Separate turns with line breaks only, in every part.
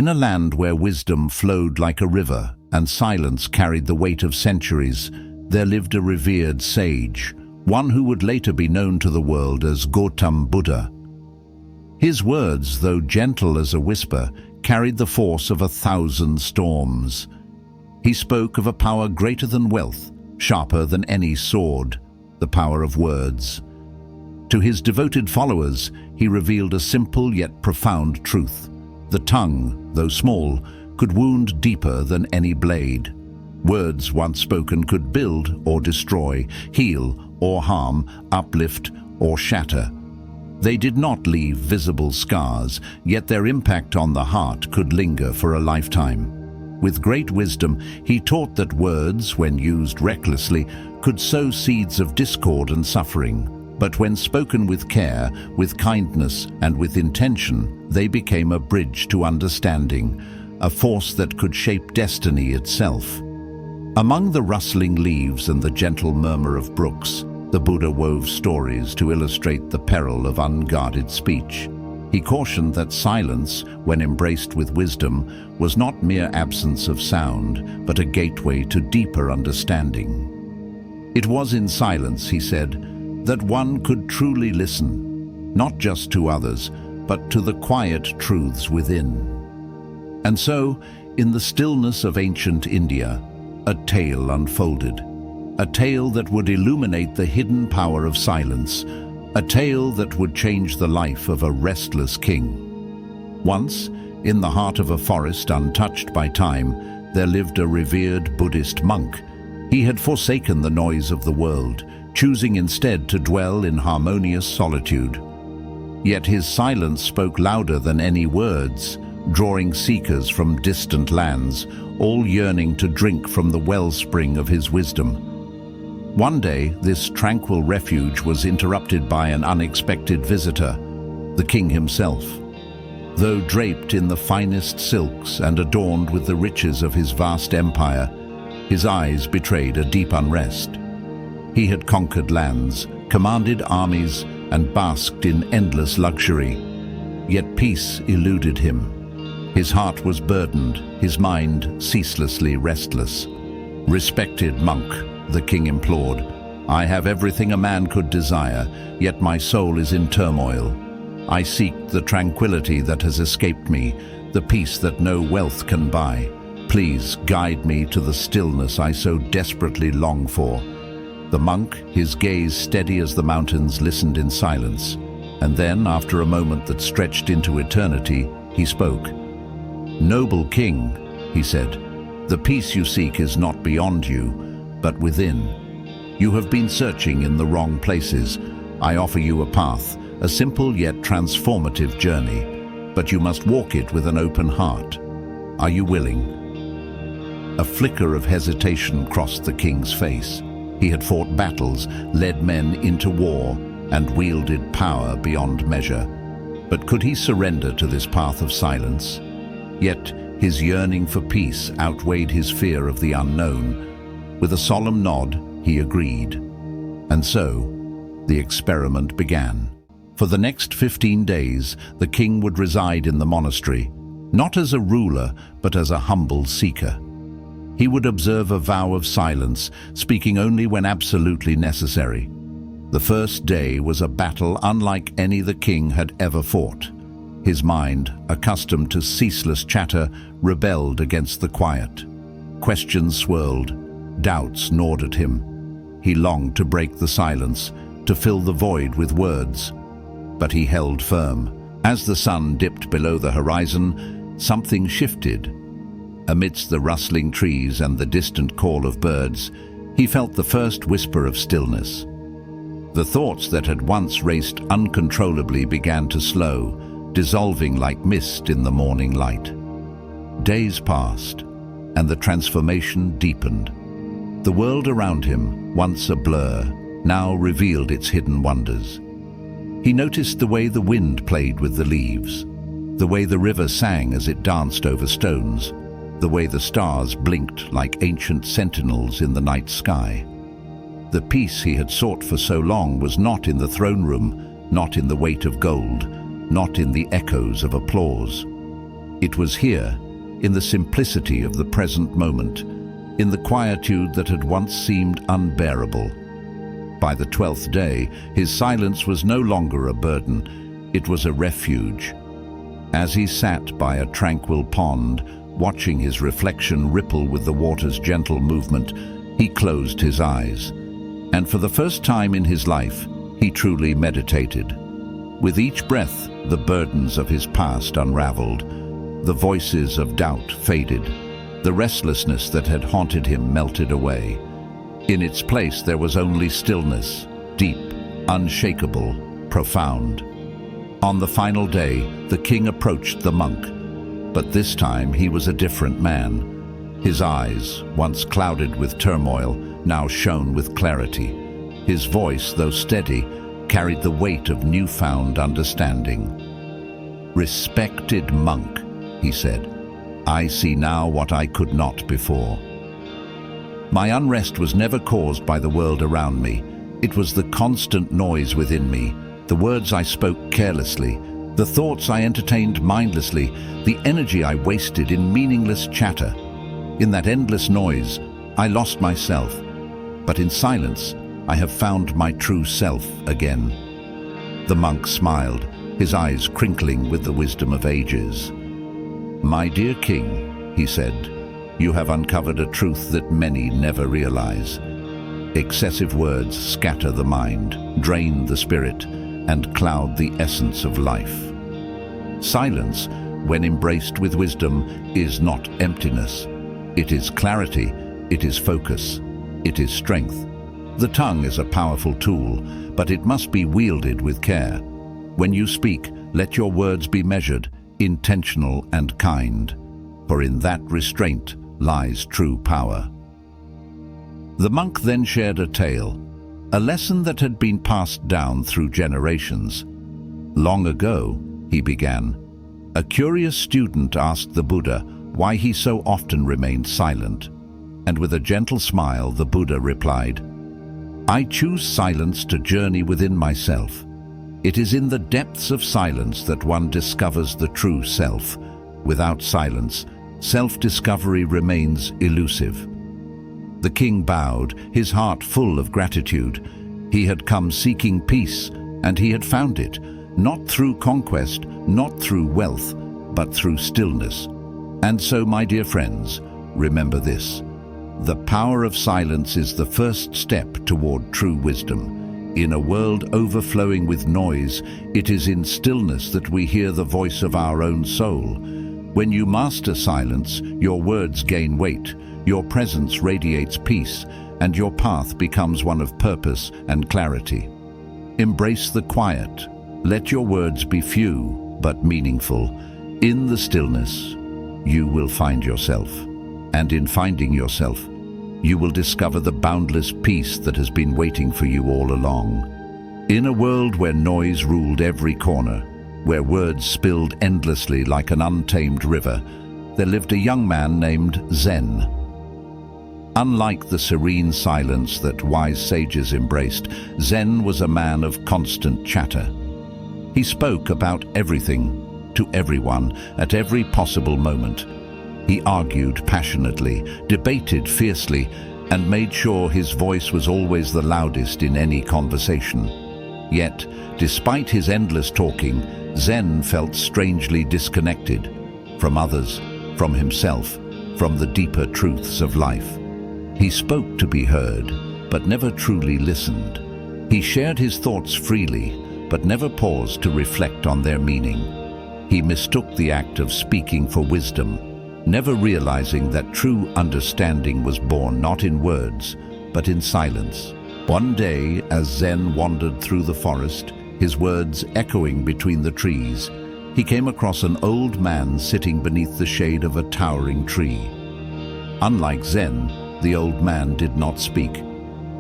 In a land where wisdom flowed like a river and silence carried the weight of centuries, there lived a revered sage, one who would later be known to the world as Gautam Buddha. His words, though gentle as a whisper, carried the force of 1,000 storms. He spoke of a power greater than wealth, sharper than any sword, the power of words. To his devoted followers, he revealed a simple yet profound truth. The tongue, though small, could wound deeper than any blade. Words once spoken could build or destroy, heal or harm, uplift or shatter. They did not leave visible scars, yet their impact on the heart could linger for a lifetime. With great wisdom, he taught that words, when used recklessly, could sow seeds of discord and suffering. But when spoken with care, with kindness, and with intention, they became a bridge to understanding, a force that could shape destiny itself. Among the rustling leaves and the gentle murmur of brooks, the Buddha wove stories to illustrate the peril of unguarded speech. He cautioned that silence, when embraced with wisdom, was not mere absence of sound, but a gateway to deeper understanding. It was in silence, he said, that one could truly listen, not just to others, but to the quiet truths within. And so, in the stillness of ancient India, a tale unfolded. A tale that would illuminate the hidden power of silence, a tale that would change the life of a restless king. Once, in the heart of a forest untouched by time, there lived a revered Buddhist monk. He had forsaken the noise of the world, choosing instead to dwell in harmonious solitude. Yet his silence spoke louder than any words, drawing seekers from distant lands, all yearning to drink from the wellspring of his wisdom. One day, this tranquil refuge was interrupted by an unexpected visitor, the king himself. Though draped in the finest silks and adorned with the riches of his vast empire, his eyes betrayed a deep unrest. He had conquered lands, commanded armies, and basked in endless luxury. Yet peace eluded him. His heart was burdened, his mind ceaselessly restless. "Respected monk," the king implored, "I have everything a man could desire, yet my soul is in turmoil. I seek the tranquility that has escaped me, the peace that no wealth can buy. Please guide me to the stillness I so desperately long for." The monk, his gaze steady as the mountains, listened in silence. And then, after a moment that stretched into eternity, he spoke. "Noble king," he said, "the peace you seek is not beyond you, but within. You have been searching in the wrong places. I offer you a path, a simple yet transformative journey, but you must walk it with an open heart. Are you willing?" A flicker of hesitation crossed the king's face. He had fought battles, led men into war, and wielded power beyond measure. But could he surrender to this path of silence? Yet his yearning for peace outweighed his fear of the unknown. With a solemn nod, he agreed. And so, the experiment began. For the next 15 days, the king would reside in the monastery, not as a ruler, but as a humble seeker. He would observe a vow of silence, speaking only when absolutely necessary. The first day was a battle unlike any the king had ever fought. His mind, accustomed to ceaseless chatter, rebelled against the quiet. Questions swirled, doubts gnawed at him. He longed to break the silence, to fill the void with words. But he held firm. As the sun dipped below the horizon, something shifted. Amidst the rustling trees and the distant call of birds, he felt the first whisper of stillness. The thoughts that had once raced uncontrollably began to slow, dissolving like mist in the morning light. Days passed, and the transformation deepened. The world around him, once a blur, now revealed its hidden wonders. He noticed the way the wind played with the leaves, the way the river sang as it danced over stones, the way the stars blinked like ancient sentinels in the night sky. The peace he had sought for so long was not in the throne room, not in the weight of gold, not in the echoes of applause. It was here, in the simplicity of the present moment, in the quietude that had once seemed unbearable. By the 12th day, his silence was no longer a burden, it was a refuge. As he sat by a tranquil pond, watching his reflection ripple with the water's gentle movement, he closed his eyes. And for the first time in his life, he truly meditated. With each breath, the burdens of his past unraveled. The voices of doubt faded. The restlessness that had haunted him melted away. In its place, there was only stillness, deep, unshakable, profound. On the final day, the king approached the monk. But this time, he was a different man. His eyes, once clouded with turmoil, now shone with clarity. His voice, though steady, carried the weight of newfound understanding. "Respected monk," he said, "I see now what I could not before. My unrest was never caused by the world around me. It was the constant noise within me, the words I spoke carelessly, the thoughts I entertained mindlessly, the energy I wasted in meaningless chatter. In that endless noise, I lost myself. But in silence, I have found my true self again." The monk smiled, his eyes crinkling with the wisdom of ages. "My dear king," he said, "you have uncovered a truth that many never realize. Excessive words scatter the mind, drain the spirit, and cloud the essence of life. Silence, when embraced with wisdom, is not emptiness. It is clarity, it is focus, it is strength. The tongue is a powerful tool, but it must be wielded with care. When you speak, let your words be measured, intentional and kind, for in that restraint lies true power." The monk then shared a tale, a lesson that had been passed down through generations. Long ago, he began, a curious student asked the Buddha why he so often remained silent. And with a gentle smile, the Buddha replied, "I choose silence to journey within myself. It is in the depths of silence that one discovers the true self. Without silence, self-discovery remains elusive." The king bowed, his heart full of gratitude. He had come seeking peace, and he had found it, not through conquest, not through wealth, but through stillness. And so, my dear friends, remember this. The power of silence is the first step toward true wisdom. In a world overflowing with noise, it is in stillness that we hear the voice of our own soul. When you master silence, your words gain weight, your presence radiates peace, and your path becomes one of purpose and clarity. Embrace the quiet. Let your words be few, but meaningful. In the stillness, you will find yourself. And in finding yourself, you will discover the boundless peace that has been waiting for you all along. In a world where noise ruled every corner, where words spilled endlessly like an untamed river, there lived a young man named Zen. Unlike the serene silence that wise sages embraced, Zen was a man of constant chatter. He spoke about everything, to everyone, at every possible moment. He argued passionately, debated fiercely, and made sure his voice was always the loudest in any conversation. Yet, despite his endless talking, Zen felt strangely disconnected from others, from himself, from the deeper truths of life. He spoke to be heard, but never truly listened. He shared his thoughts freely, but never paused to reflect on their meaning. He mistook the act of speaking for wisdom, never realizing that true understanding was born not in words, but in silence. One day, as Zen wandered through the forest, his words echoing between the trees, he came across an old man sitting beneath the shade of a towering tree. Unlike Zen, the old man did not speak.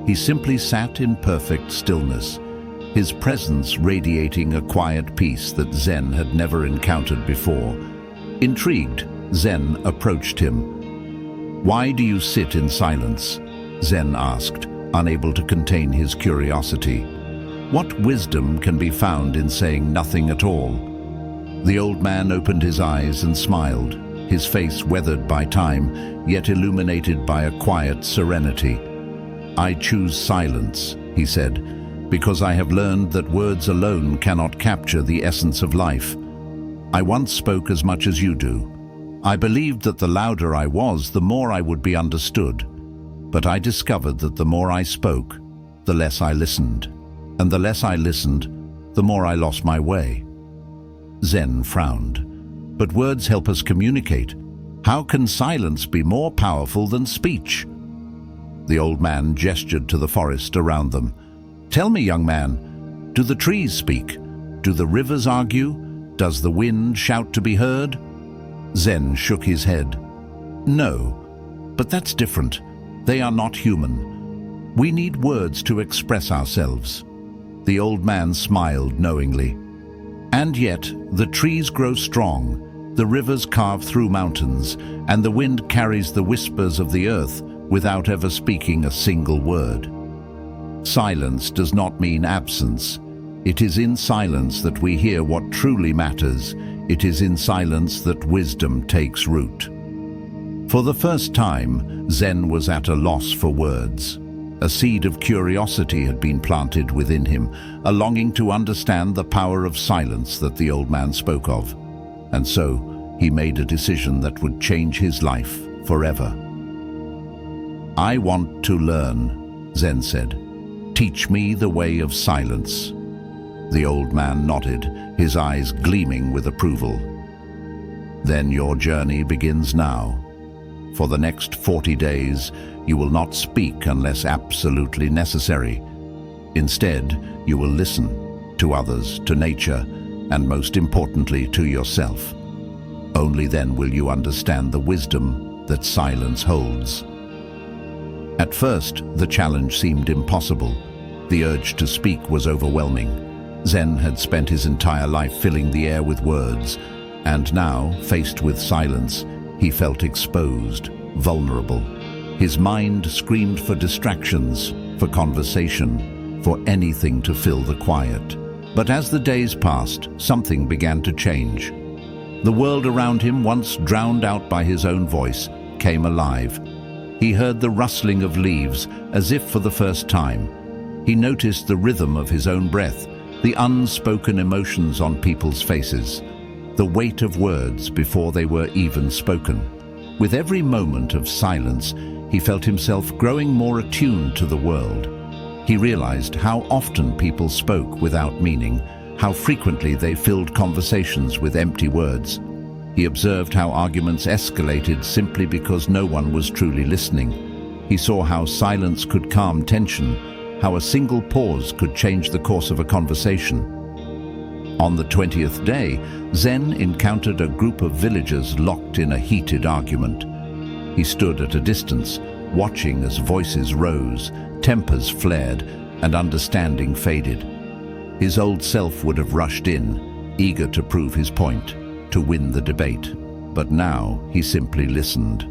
He simply sat in perfect stillness, his presence radiating a quiet peace that Zen had never encountered before. Intrigued, Zen approached him. "Why do you sit in silence?" Zen asked, unable to contain his curiosity. "What wisdom can be found in saying nothing at all?" The old man opened his eyes and smiled, his face weathered by time, yet illuminated by a quiet serenity. "I choose silence," he said, "because I have learned that words alone cannot capture the essence of life. I once spoke as much as you do. I believed that the louder I was, the more I would be understood. But I discovered that the more I spoke, the less I listened. And the less I listened, the more I lost my way." Zen frowned. "But words help us communicate. How can silence be more powerful than speech?" The old man gestured to the forest around them. "Tell me, young man, do the trees speak? Do the rivers argue? Does the wind shout to be heard?" Zen shook his head. "No, but that's different. They are not human. We need words to express ourselves." The old man smiled knowingly. "And yet, the trees grow strong, the rivers carve through mountains, and the wind carries the whispers of the earth without ever speaking a single word. Silence does not mean absence. It is in silence that we hear what truly matters. It is in silence that wisdom takes root." For the first time, Zen was at a loss for words. A seed of curiosity had been planted within him, a longing to understand the power of silence that the old man spoke of. And so, he made a decision that would change his life forever. "I want to learn," Zen said. "Teach me the way of silence." The old man nodded, his eyes gleaming with approval. "Then your journey begins now. For the next 40 days, you will not speak unless absolutely necessary. Instead, you will listen to others, to nature, and most importantly, to yourself. Only then will you understand the wisdom that silence holds." At first, the challenge seemed impossible. The urge to speak was overwhelming. Zen had spent his entire life filling the air with words, and now, faced with silence, he felt exposed, vulnerable. His mind screamed for distractions, for conversation, for anything to fill the quiet. But as the days passed, something began to change. The world around him, once drowned out by his own voice, came alive. He heard the rustling of leaves as if for the first time. He noticed the rhythm of his own breath, the unspoken emotions on people's faces, the weight of words before they were even spoken. With every moment of silence, he felt himself growing more attuned to the world. He realized how often people spoke without meaning, how frequently they filled conversations with empty words. He observed how arguments escalated simply because no one was truly listening. He saw how silence could calm tension, how a single pause could change the course of a conversation. On the 20th day, Zen encountered a group of villagers locked in a heated argument. He stood at a distance, watching as voices rose, tempers flared, and understanding faded. His old self would have rushed in, eager to prove his point, to win the debate. But now he simply listened.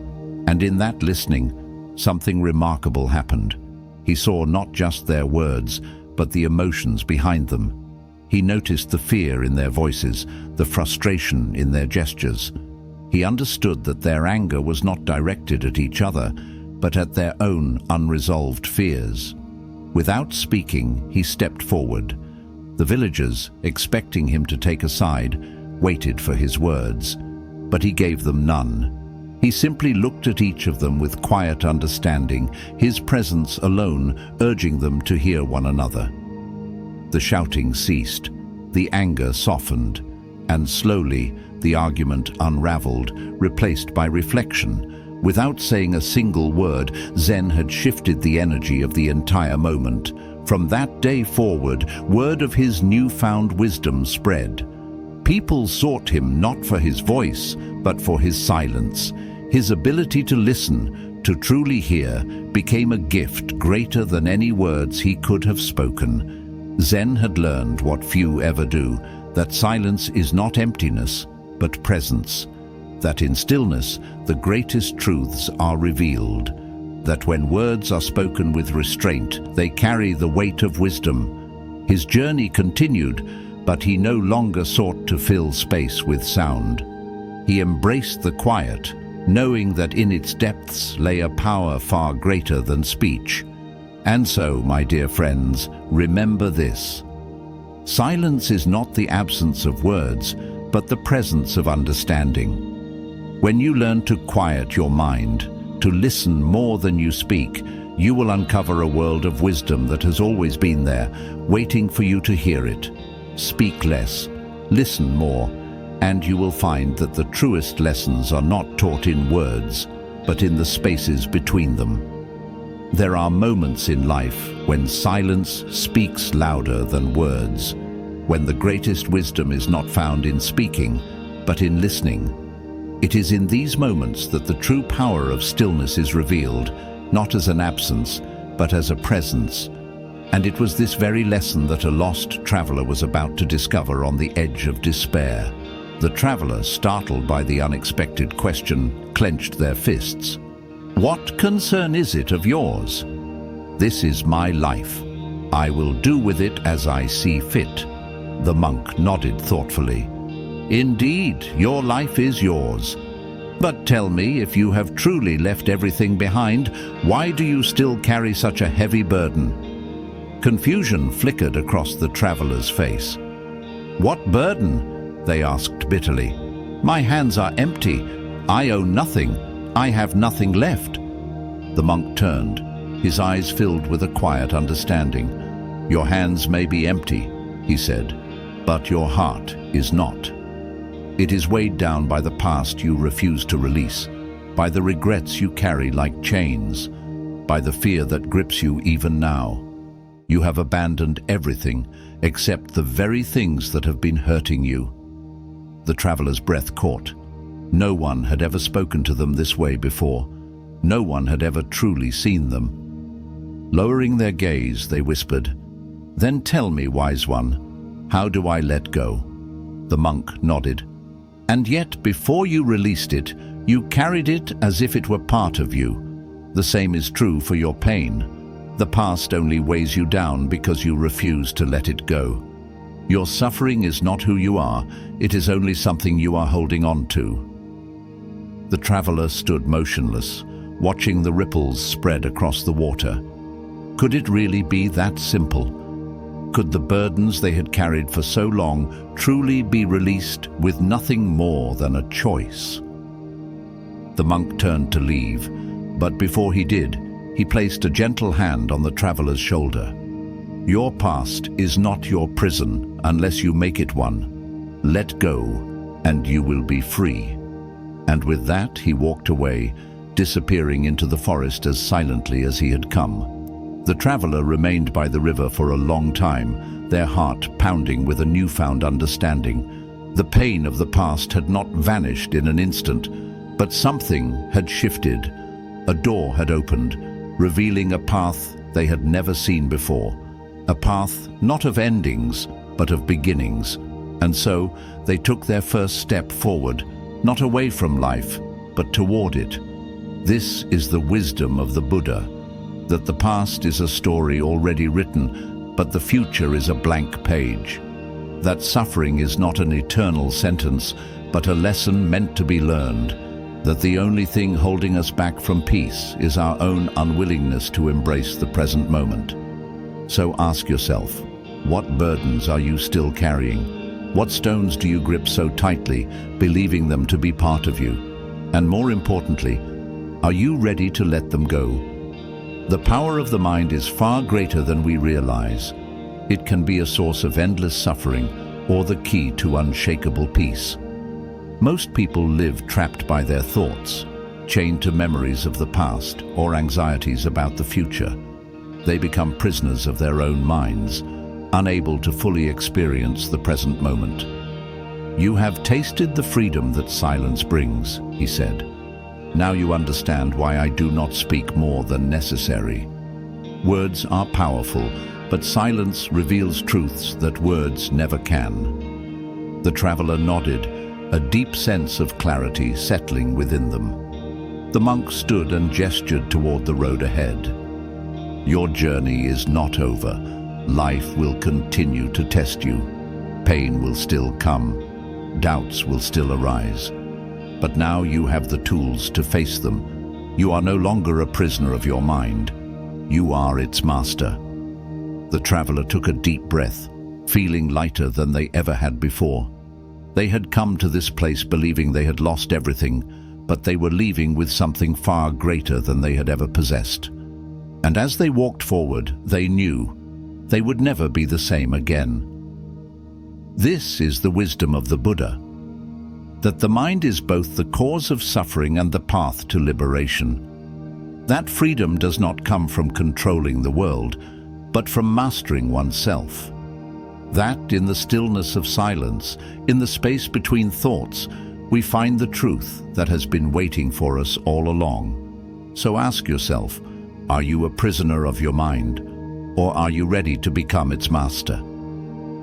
And in that listening, something remarkable happened. He saw not just their words, but the emotions behind them. He noticed the fear in their voices, the frustration in their gestures. He understood that their anger was not directed at each other, but at their own unresolved fears. Without speaking, he stepped forward. The villagers, expecting him to take a side, waited for his words, but he gave them none. He simply looked at each of them with quiet understanding, his presence alone urging them to hear one another. The shouting ceased, the anger softened, and slowly the argument unraveled, replaced by reflection. Without saying a single word, Zen had shifted the energy of the entire moment. From that day forward, word of his newfound wisdom spread. People sought him not for his voice, but for his silence. His ability to listen, to truly hear, became a gift greater than any words he could have spoken. Zen had learned what few ever do, that silence is not emptiness, but presence. That in stillness, the greatest truths are revealed. That when words are spoken with restraint, they carry the weight of wisdom. His journey continued, But he no longer sought to fill space with sound. He embraced the quiet, knowing that in its depths lay a power far greater than speech. And so, my dear friends, remember this. Silence is not the absence of words, but the presence of understanding. When you learn to quiet your mind, to listen more than you speak, you will uncover a world of wisdom that has always been there, waiting for you to hear it. Speak less, listen more, and you will find that the truest lessons are not taught in words, but in the spaces between them. There are moments in life when silence speaks louder than words, when the greatest wisdom is not found in speaking, but in listening. It is in these moments that the true power of stillness is revealed, not as an absence, but as a presence. And it was this very lesson that a lost traveler was about to discover on the edge of despair. The traveler, startled by the unexpected question, clenched their fists. "What concern is it of yours? This is my life. I will do with it as I see fit." The monk nodded thoughtfully. "Indeed, your life is yours. But tell me, if you have truly left everything behind, why do you still carry such a heavy burden?" Confusion flickered across the traveler's face. "What burden?" they asked bitterly. "My hands are empty. I own nothing. I have nothing left." The monk turned, his eyes filled with a quiet understanding. "Your hands may be empty," he said, "but your heart is not. It is weighed down by the past you refuse to release, by the regrets you carry like chains, by the fear that grips you even now. You have abandoned everything except the very things that have been hurting you." The traveler's breath caught. No one had ever spoken to them this way before. No one had ever truly seen them. Lowering their gaze, they whispered, "Then tell me, wise one, how do I let go?" The monk nodded. "And yet, before you released it, you carried it as if it were part of you. The same is true for your pain. The past only weighs you down because you refuse to let it go. Your suffering is not who you are, it is only something you are holding on to." The traveler stood motionless, watching the ripples spread across the water. Could it really be that simple? Could the burdens they had carried for so long truly be released with nothing more than a choice? The monk turned to leave, but before he did, he placed a gentle hand on the traveler's shoulder. "Your past is not your prison unless you make it one. Let go, and you will be free." And with that, he walked away, disappearing into the forest as silently as he had come. The traveler remained by the river for a long time, their heart pounding with a newfound understanding. The pain of the past had not vanished in an instant, but something had shifted. A door had opened, revealing a path they had never seen before. A path not of endings, but of beginnings. And so they took their first step forward, not away from life, but toward it. This is the wisdom of the Buddha, that the past is a story already written, but the future is a blank page. That suffering is not an eternal sentence, but a lesson meant to be learned. That the only thing holding us back from peace is our own unwillingness to embrace the present moment. So ask yourself, what burdens are you still carrying? What stones do you grip so tightly, believing them to be part of you? And more importantly, are you ready to let them go? The power of the mind is far greater than we realize. It can be a source of endless suffering or the key to unshakable peace. Most people live trapped by their thoughts, chained to memories of the past or anxieties about the future. They become prisoners of their own minds, unable to fully experience the present moment. "You have tasted the freedom that silence brings," he said. "Now you understand why I do not speak more than necessary. Words are powerful, but silence reveals truths that words never can." The traveler nodded, a deep sense of clarity settling within them. The monk stood and gestured toward the road ahead. "Your journey is not over. Life will continue to test you. Pain will still come. Doubts will still arise. But now you have the tools to face them. You are no longer a prisoner of your mind. You are its master. The traveler took a deep breath, feeling lighter than they ever had before. They had come to this place believing they had lost everything, but they were leaving with something far greater than they had ever possessed. And as they walked forward, they knew they would never be the same again. This is the wisdom of the Buddha, that the mind is both the cause of suffering and the path to liberation. That freedom does not come from controlling the world, but from mastering oneself. That in the stillness of silence, in the space between thoughts, we find the truth that has been waiting for us all along. So ask yourself, are you a prisoner of your mind, or are you ready to become its master?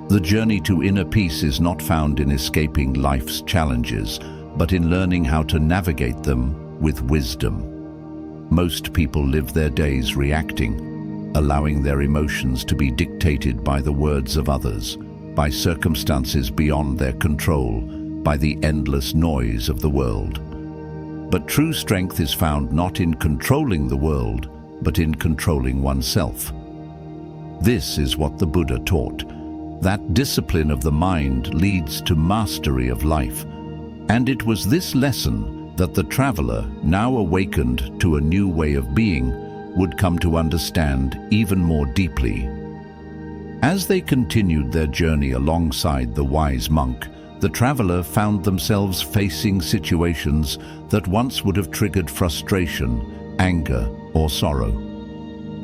The journey to inner peace is not found in escaping life's challenges, but in learning how to navigate them with wisdom. Most people live their days reacting, allowing their emotions to be dictated by the words of others, by circumstances beyond their control, by the endless noise of the world. But true strength is found not in controlling the world, but in controlling oneself. This is what the Buddha taught. That discipline of the mind leads to mastery of life. And it was this lesson that the traveler, now awakened to a new way of being, would come to understand even more deeply. As they continued their journey alongside the wise monk, the traveler found themselves facing situations that once would have triggered frustration, anger, or sorrow.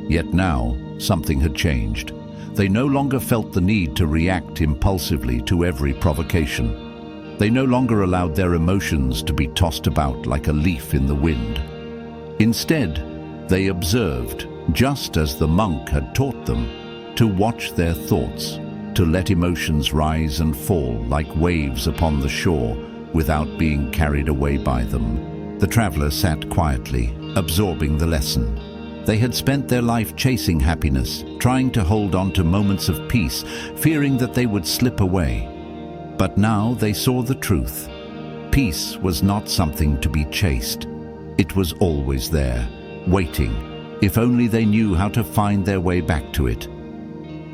Yet now, something had changed. They no longer felt the need to react impulsively to every provocation. They no longer allowed their emotions to be tossed about like a leaf in the wind. Instead, they observed, just as the monk had taught them, to watch their thoughts, to let emotions rise and fall like waves upon the shore without being carried away by them. The traveler sat quietly, absorbing the lesson. They had spent their life chasing happiness, trying to hold on to moments of peace, fearing that they would slip away. But now they saw the truth. Peace was not something to be chased. It was always there, waiting, if only they knew how to find their way back to it.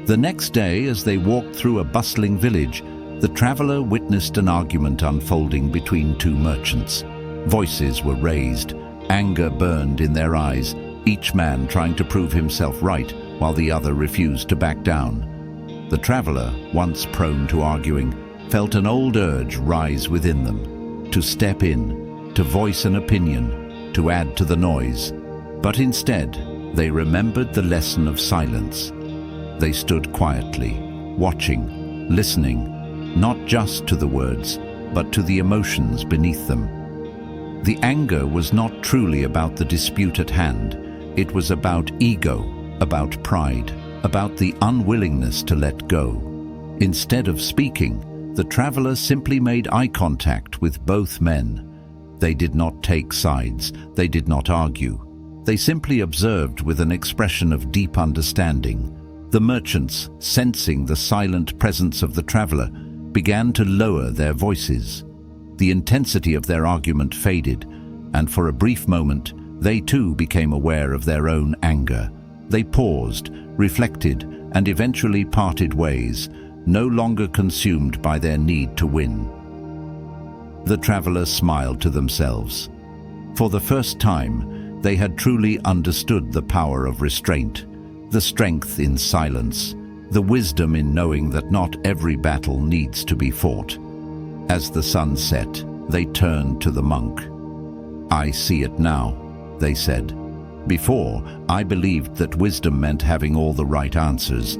The next day, as they walked through a bustling village, the traveler witnessed an argument unfolding between two merchants. Voices were raised, anger burned in their eyes, each man trying to prove himself right while the other refused to back down. The traveler, once prone to arguing, felt an old urge rise within them, to step in, to voice an opinion, to add to the noise. But instead, they remembered the lesson of silence. They stood quietly, watching, listening, not just to the words, but to the emotions beneath them. The anger was not truly about the dispute at hand. It was about ego, about pride, about the unwillingness to let go. Instead of speaking, the traveler simply made eye contact with both men. They did not take sides, they did not argue. They simply observed with an expression of deep understanding. The merchants, sensing the silent presence of the traveler, began to lower their voices. The intensity of their argument faded, and for a brief moment, they too became aware of their own anger. They paused, reflected, and eventually parted ways, no longer consumed by their need to win. The travelers smiled to themselves. For the first time, they had truly understood the power of restraint, the strength in silence, the wisdom in knowing that not every battle needs to be fought. As the sun set, they turned to the monk. "I see it now," they said. "Before, I believed that wisdom meant having all the right answers,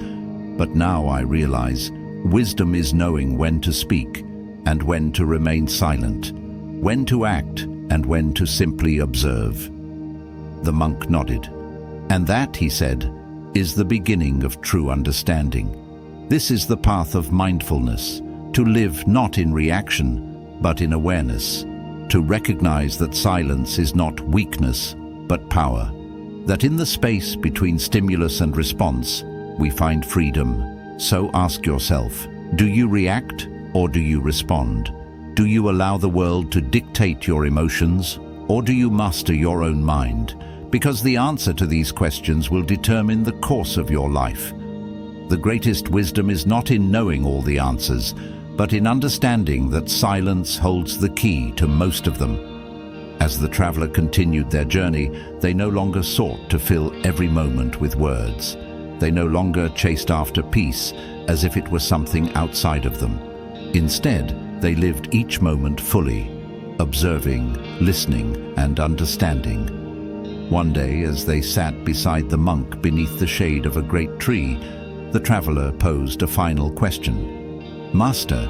but now I realize wisdom is knowing when to speak and when to remain silent, when to act and when to simply observe." The monk nodded. "And that," he said, "is the beginning of true understanding. This is the path of mindfulness, to live not in reaction, but in awareness, to recognize that silence is not weakness, but power, that in the space between stimulus and response, we find freedom. So ask yourself, Do you react or do you respond? Do you allow the world to dictate your emotions, or do you master your own mind? Because the answer to these questions will determine the course of your life. The greatest wisdom is not in knowing all the answers, but in understanding that silence holds the key to most of them. As the traveler continued their journey, they no longer sought to fill every moment with words. They no longer chased after peace as if it were something outside of them. Instead, they lived each moment fully, observing, listening, and understanding. One day, as they sat beside the monk beneath the shade of a great tree, the traveler posed a final question. "Master,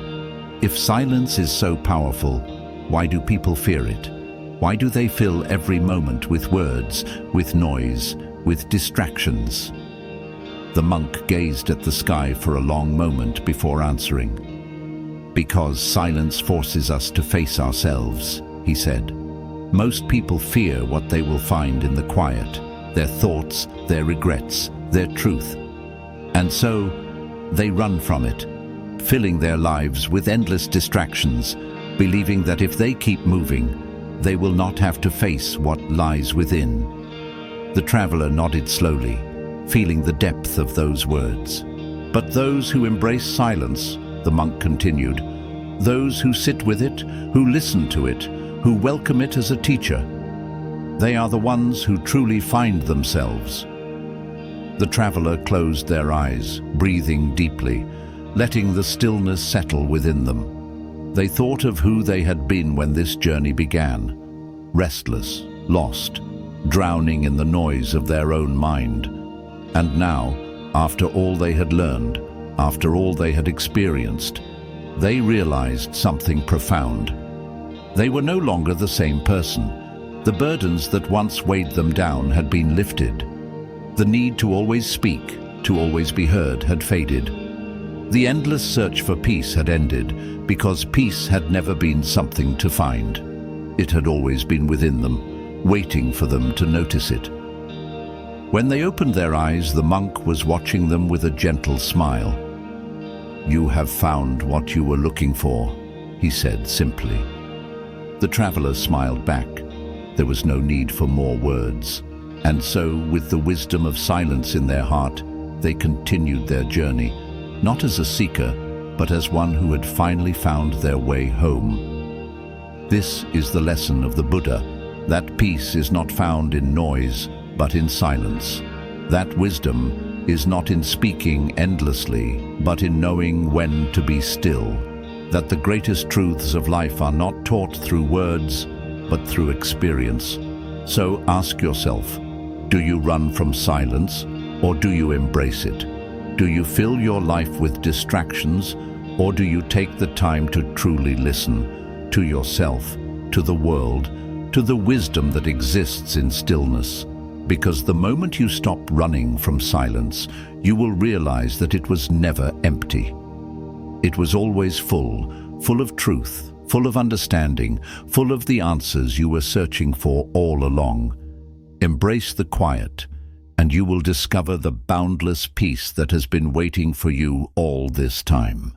if silence is so powerful, why do people fear it? Why do they fill every moment with words, with noise, with distractions?" The monk gazed at the sky for a long moment before answering. "Because silence forces us to face ourselves," he said. "Most people fear what they will find in the quiet, their thoughts, their regrets, their truth. And so, they run from it, filling their lives with endless distractions, believing that if they keep moving, they will not have to face what lies within." The traveler nodded slowly, feeling the depth of those words. "But those who embrace silence," the monk continued, "those who sit with it, who listen to it, who welcome it as a teacher, they are the ones who truly find themselves." The traveler closed their eyes, breathing deeply, letting the stillness settle within them. They thought of who they had been when this journey began, restless, lost, drowning in the noise of their own mind. And now, after all they had learned, after all they had experienced, they realized something profound. They were no longer the same person. The burdens that once weighed them down had been lifted. The need to always speak, to always be heard, had faded. The endless search for peace had ended, because peace had never been something to find. It had always been within them, waiting for them to notice it. When they opened their eyes, the monk was watching them with a gentle smile. "You have found what you were looking for," he said simply. The travelers smiled back. There was no need for more words. And so, with the wisdom of silence in their heart, they continued their journey, not as a seeker, but as one who had finally found their way home. This is the lesson of the Buddha, that peace is not found in noise, but in silence. That wisdom is not in speaking endlessly, but in knowing when to be still. That the greatest truths of life are not taught through words, but through experience. So ask yourself, do you run from silence, or do you embrace it? Do you fill your life with distractions, or do you take the time to truly listen to yourself, to the world, to the wisdom that exists in stillness? Because the moment you stop running from silence, you will realize that it was never empty. It was always full, full of truth, full of understanding, full of the answers you were searching for all along. Embrace the quiet, and you will discover the boundless peace that has been waiting for you all this time.